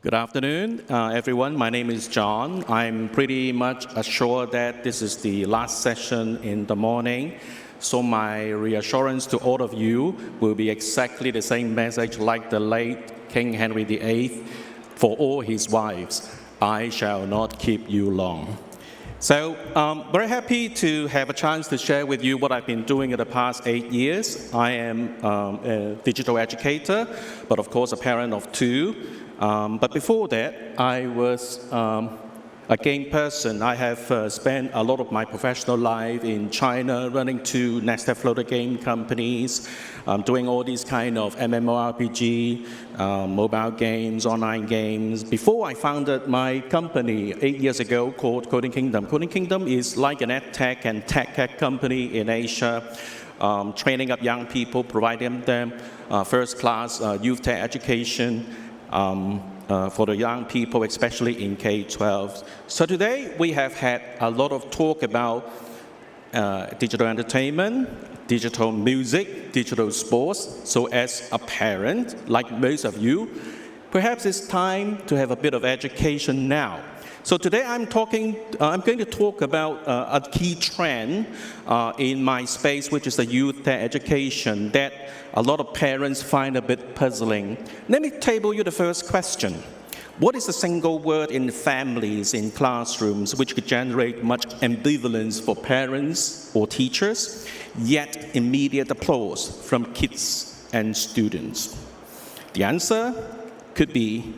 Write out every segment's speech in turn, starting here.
Good afternoon, everyone. My name is John. I'm pretty much assured that this is the last session in the morning. So my reassurance to all of you will be exactly the same message like the late King Henry VIII for all his wives. I shall not keep you long. So very happy to have a chance to share with you what I've been doing in the past 8 years. I am a digital educator, but of course a parent of 2. But before that, I was a game person. I have spent a lot of my professional life in China running 2 nested floater game companies, doing all these kind of MMORPG, mobile games, online games. Before I founded my company 8 years ago called Koding Kingdom. Koding Kingdom is like an ed tech and tech company in Asia, training up young people, providing them first-class youth tech education, for the young people, especially in K-12. So today we have had a lot of talk about digital entertainment, digital music, digital sports. So as a parent, like most of you, perhaps it's time to have a bit of education now. So today I'm going to talk about a key trend in my space, which is the youth tech education that a lot of parents find a bit puzzling. Let me table you the first question. What is a single word in families, in classrooms, which could generate much ambivalence for parents or teachers, yet immediate applause from kids and students? The answer could be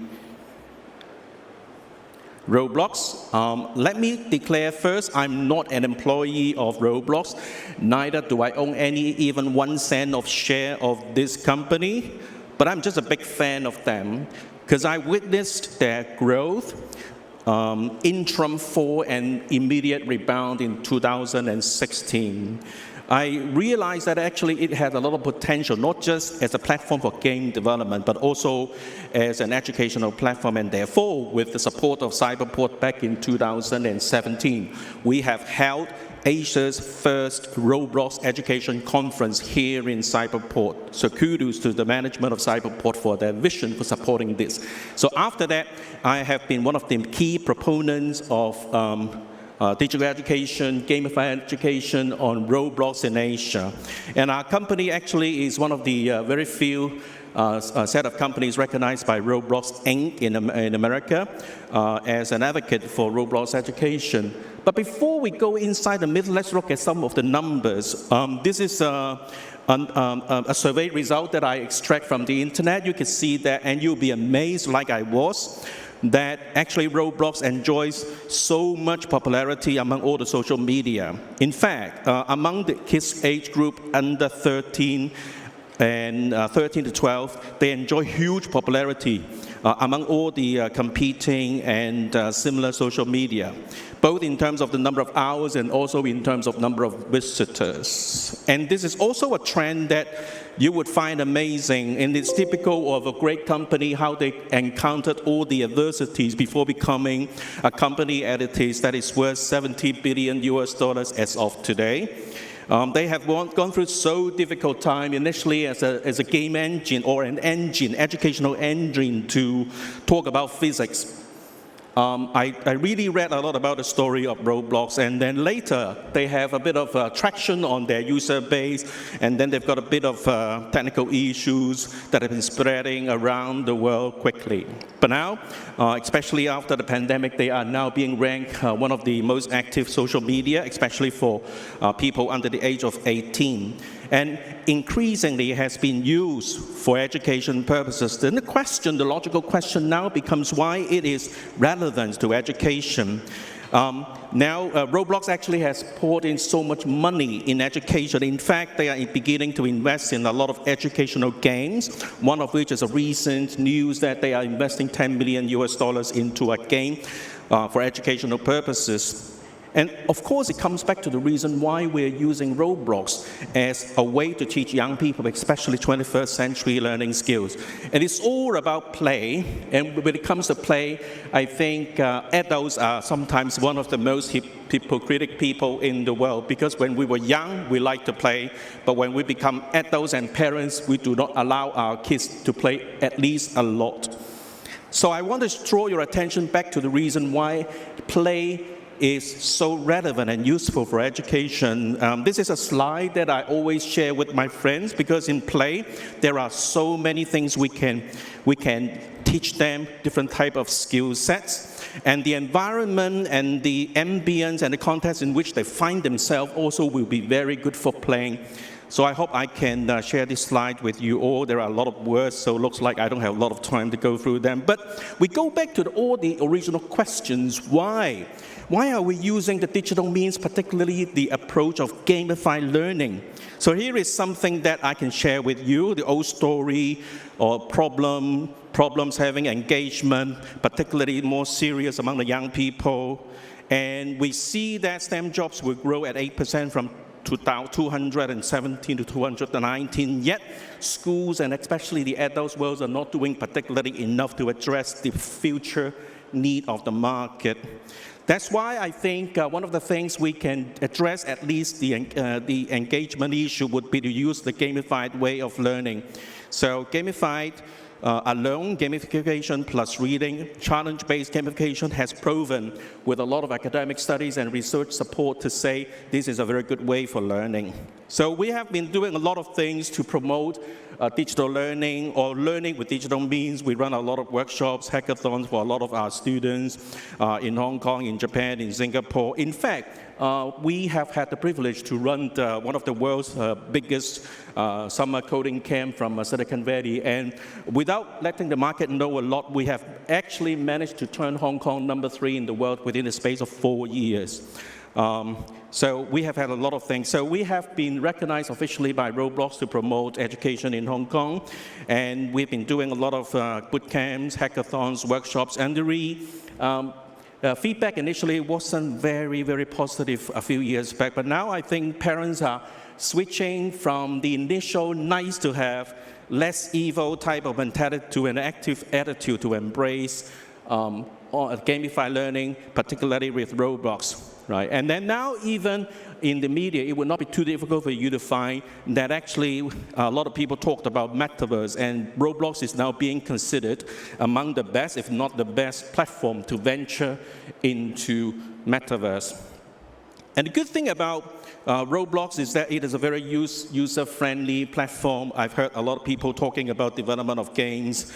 Roblox. Let me declare first, I'm not an employee of Roblox, neither do I own even 1 cent of share of this company, but I'm just a big fan of them because I witnessed their growth, interim fall and immediate rebound in 2016. I realized that actually it had a lot of potential, not just as a platform for game development, but also as an educational platform. And therefore, with the support of Cyberport back in 2017, we have held Asia's first Roblox Education Conference here in Cyberport. So kudos to the management of Cyberport for their vision for supporting this. So after that, I have been one of the key proponents of digital education, gamified education on Roblox in Asia. And our company actually is one of the very few set of companies recognized by Roblox Inc. in America as an advocate for Roblox education. But before we go inside the middle, let's look at some of the numbers. This is a survey result that I extract from the internet. You can see that, and you'll be amazed, like I was, that actually Roblox enjoys so much popularity among all the social media. In fact, among the kids age group under 13 and 13 to 12, they enjoy huge popularity among all the competing and similar social media, both in terms of the number of hours and also in terms of number of visitors. And this is also a trend that you would find amazing, and it's typical of a great company, how they encountered all the adversities before becoming a company at it is that is worth $70 billion as of today. They have gone through so difficult time initially as a game engine or an engine, educational engine to talk about physics. I really read a lot about the story of Roblox, and then later they have a bit of traction on their user base, and then they've got a bit of technical issues that have been spreading around the world quickly. But now, especially after the pandemic, they are now being ranked one of the most active social media, especially for people under the age of 18. And increasingly has been used for education purposes. Then the logical question now becomes why it is relevant to education. Now, Roblox actually has poured in so much money in education. In fact, they are beginning to invest in a lot of educational games, one of which is a recent news that they are investing $10 million into a game for educational purposes. And of course, it comes back to the reason why we're using Roblox as a way to teach young people, especially 21st century learning skills. And it's all about play. And when it comes to play, I think adults are sometimes one of the most hypocritical people in the world, because when we were young, we liked to play. But when we become adults and parents, we do not allow our kids to play at least a lot. So I want to draw your attention back to the reason why play is so relevant and useful for education. This is a slide that I always share with my friends because in play, there are so many things we can teach them, different type of skill sets. And the environment and the ambience and the context in which they find themselves also will be very good for playing. So I hope I can share this slide with you all. There are a lot of words, so it looks like I don't have a lot of time to go through them. But we go back to all the original questions. Why? Why are we using the digital means, particularly the approach of gamified learning? So here is something that I can share with you, the old story or problems having engagement, particularly more serious among the young people. And we see that STEM jobs will grow at 8% from 217 to 219, yet schools and especially the adult world are not doing particularly enough to address the future need of the market. That's why I think one of the things we can address, at least the engagement issue, would be to use the gamified way of learning. So gamified alone, gamification plus reading, challenge-based gamification has proven with a lot of academic studies and research support to say this is a very good way for learning. So we have been doing a lot of things to promote digital learning or learning with digital means. We run a lot of workshops, hackathons for a lot of our students in Hong Kong, in Japan, in Singapore. In fact, we have had the privilege to run one of the world's biggest summer coding camp from Silicon Valley. And without letting the market know a lot, we have actually managed to turn Hong Kong #3 in the world within the space of 4 years. So we have had a lot of things. So we have been recognized officially by Roblox to promote education in Hong Kong. And we've been doing a lot of boot camps, hackathons, workshops. And the feedback initially wasn't very, very positive a few years back. But now I think parents are switching from the initial nice to have, less evil type of mentality to an active attitude to embrace gamified learning, particularly with Roblox. Right. And then now even in the media, it would not be too difficult for you to find that actually a lot of people talked about Metaverse, and Roblox is now being considered among the best, if not the best, platform to venture into Metaverse. And the good thing about Roblox is that it is a very user-friendly platform. I've heard a lot of people talking about development of games.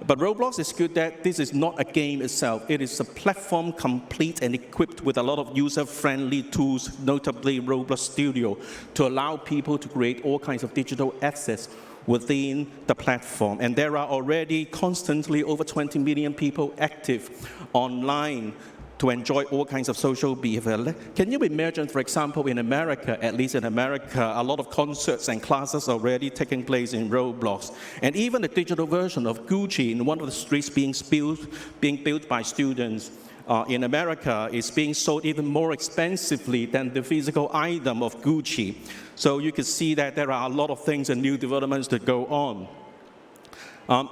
But Roblox is good that this is not a game itself. It is a platform complete and equipped with a lot of user-friendly tools, notably Roblox Studio, to allow people to create all kinds of digital assets within the platform. And there are already constantly over 20 million people active online to enjoy all kinds of social behavior. Can you imagine, for example, in America, at least in America, a lot of concerts and classes are already taking place in Roblox. And even the digital version of Gucci in one of the streets being built by students in America is being sold even more expensively than the physical item of Gucci. So you can see that there are a lot of things and new developments that go on.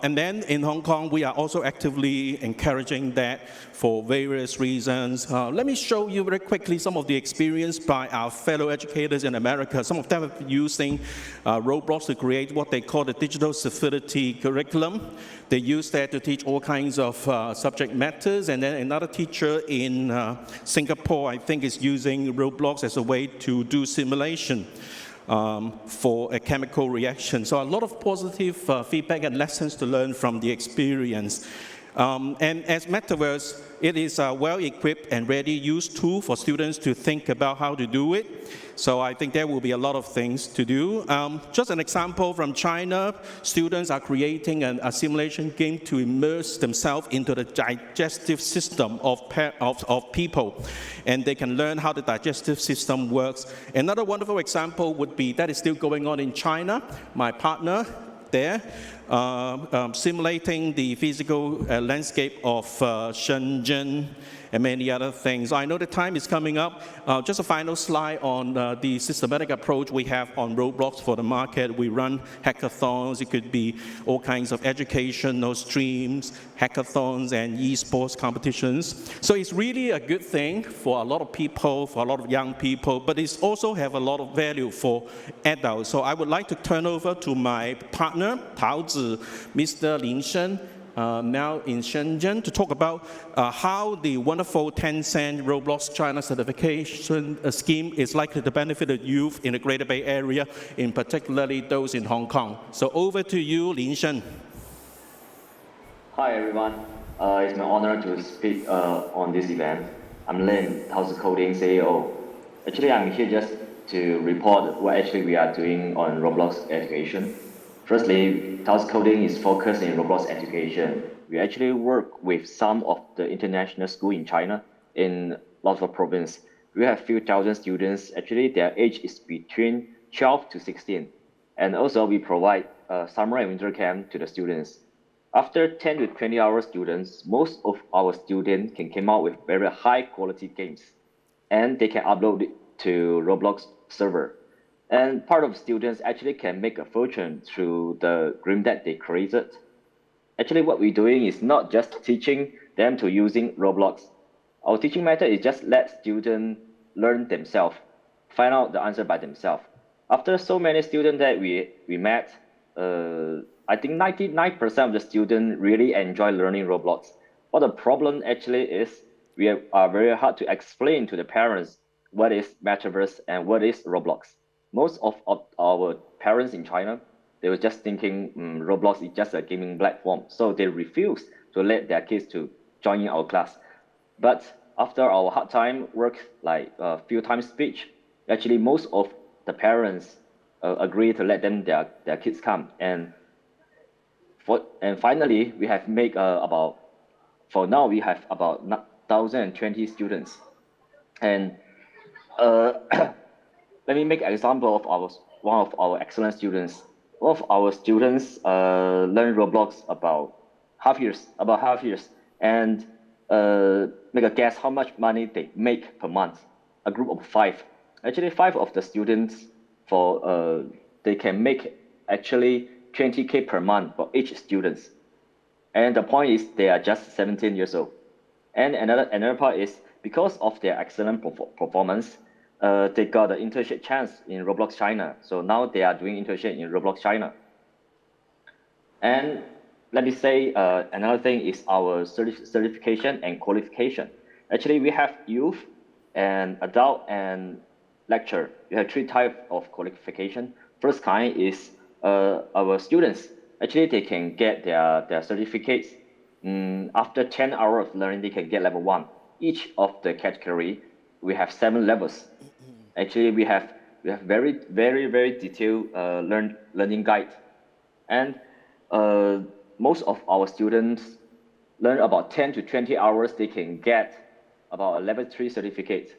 And then in Hong Kong, we are also actively encouraging that for various reasons. Let me show you very quickly some of the experience by our fellow educators in America. Some of them are using Roblox to create what they call the digital civility curriculum. They use that to teach all kinds of subject matters. And then another teacher in Singapore, I think, is using Roblox as a way to do simulation for a chemical reaction. So a lot of positive feedback and lessons to learn from the experience. And as Metaverse, it is a well-equipped and ready-use tool for students to think about how to do it. So I think there will be a lot of things to do. Just an example from China, students are creating a simulation game to immerse themselves into the digestive system of people. And they can learn how the digestive system works. Another wonderful example would be, that is still going on in China, my partner there, simulating the physical landscape of Shenzhen and many other things. I know the time is coming up. Just a final slide on the systematic approach we have on Roblox for the market. We run hackathons. It could be all kinds of educational streams, hackathons, and esports competitions. So it's really a good thing for a lot of people, for a lot of young people, but it's also have a lot of value for adults. So I would like to turn over to my partner, Taozi, Mr. Lin Shen, now in Shenzhen to talk about how the wonderful Tencent Roblox China certification scheme is likely to benefit the youth in the Greater Bay Area, in particularly those in Hong Kong. So over to you, Lin Shen. Hi everyone, it's my honor to speak on this event. I'm Lin, Taozicoding CEO. Actually, I'm here just to report what actually we are doing on Roblox Education. Firstly, Taozicoding is focused in Roblox Education. We actually work with some of the international schools in China in lots of provinces. We have a few thousand students. Actually, their age is between 12 to 16. And also, we provide summer and winter camp to the students. After 10 to 20 hour students, most of our students can come out with very high quality games, and they can upload it to Roblox server. And part of students actually can make a fortune through the game that they created. Actually, what we're doing is not just teaching them to using Roblox. Our teaching method is just let students learn themselves, find out the answer by themselves. After so many students that we met, I think 99% of the students really enjoy learning Roblox. But the problem actually is we are very hard to explain to the parents what is Metaverse and what is Roblox. Most of our parents in China, they were just thinking Roblox is just a gaming platform. So they refuse to let their kids to join in our class. But after our hard time work, like a few times speech, actually most of the parents agree to let them their kids come. And finally, we have made for now, we have about 1,020 students. And let me make an example of one of our excellent students. One of our students learned Roblox about half years, and make a guess how much money they make per month. A group of 5. Actually, 5 of the students they can make actually 20K per month for each student. And the point is they are just 17 years old. And another part is because of their excellent performance, they got an internship chance in Roblox China. So now they are doing internship in Roblox China. And let me say another thing is our certification and qualification. Actually, we have youth and adult and lecture. We have 3 types of qualification. First kind is our students. Actually, they can get their certificates. After 10 hours of learning, they can get level 1. Each of the category, we have 7 levels. Actually, we have very, very, very detailed learning guide. And most of our students learn about 10 to 20 hours, they can get about a level 3 certificate.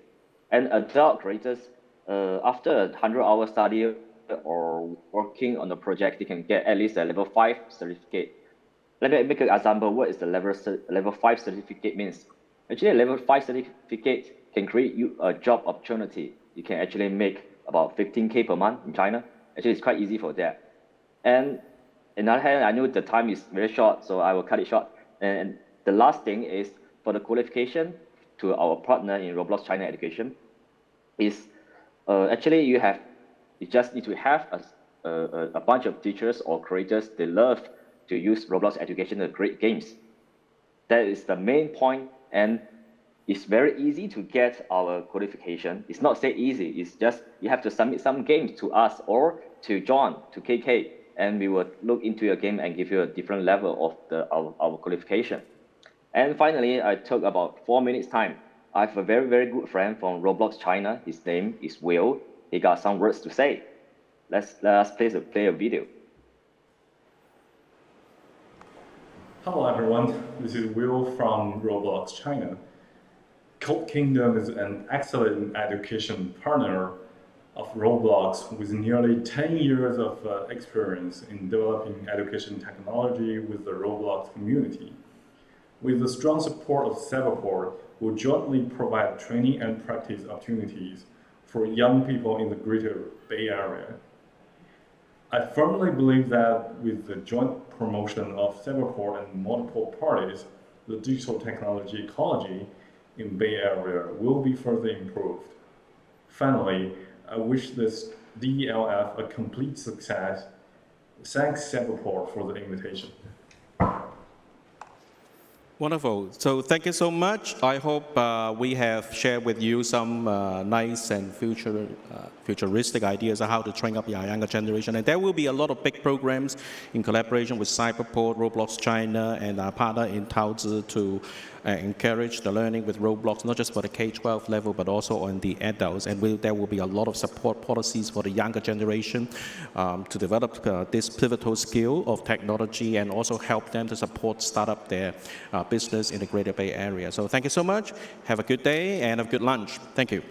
And adult creators, after 100 hours study or working on the project, they can get at least a level 5 certificate. Let me make an example. What is the level 5 certificate means? Actually, a level 5 certificate can create you a job opportunity. You can actually make about 15K per month in China. Actually, it's quite easy for that. And on the other hand, I know the time is very short, so I will cut it short. And the last thing is for the qualification to our partner in Roblox China Education is actually you just need to have a bunch of teachers or creators. They love to use Roblox Education to create games. That is the main point, and it's very easy to get our qualification. It's not say easy. It's just you have to submit some games to us or to John, to KK, and we will look into your game and give you a different level of our qualification. And finally, I took about 4 minutes time. I have a very, very good friend from Roblox China. His name is Will. He got some words to say. Let us play a video. Hello everyone, this is Will from Roblox China. Code Kingdom is an excellent education partner of Roblox with nearly 10 years of experience in developing education technology with the Roblox community. With the strong support of Cyberport, we'll jointly provide training and practice opportunities for young people in the Greater Bay Area. I firmly believe that with the joint promotion of Cyberport and multiple parties, the digital technology ecology in Bay Area will be further improved. Finally, I wish this DELF a complete success. Thanks Cyberport for the invitation. Wonderful. So thank you so much. I hope we have shared with you some nice and futuristic ideas on how to train up the younger generation. And there will be a lot of big programs in collaboration with Cyberport, Roblox China, and our partner in Taozi to encourage the learning with Roblox, not just for the K-12 level, but also on the adults. And there will be a lot of support policies for the younger generation to develop this pivotal skill of technology and also help them to support start up their business in the Greater Bay Area. So thank you so much. Have a good day and have a good lunch. Thank you.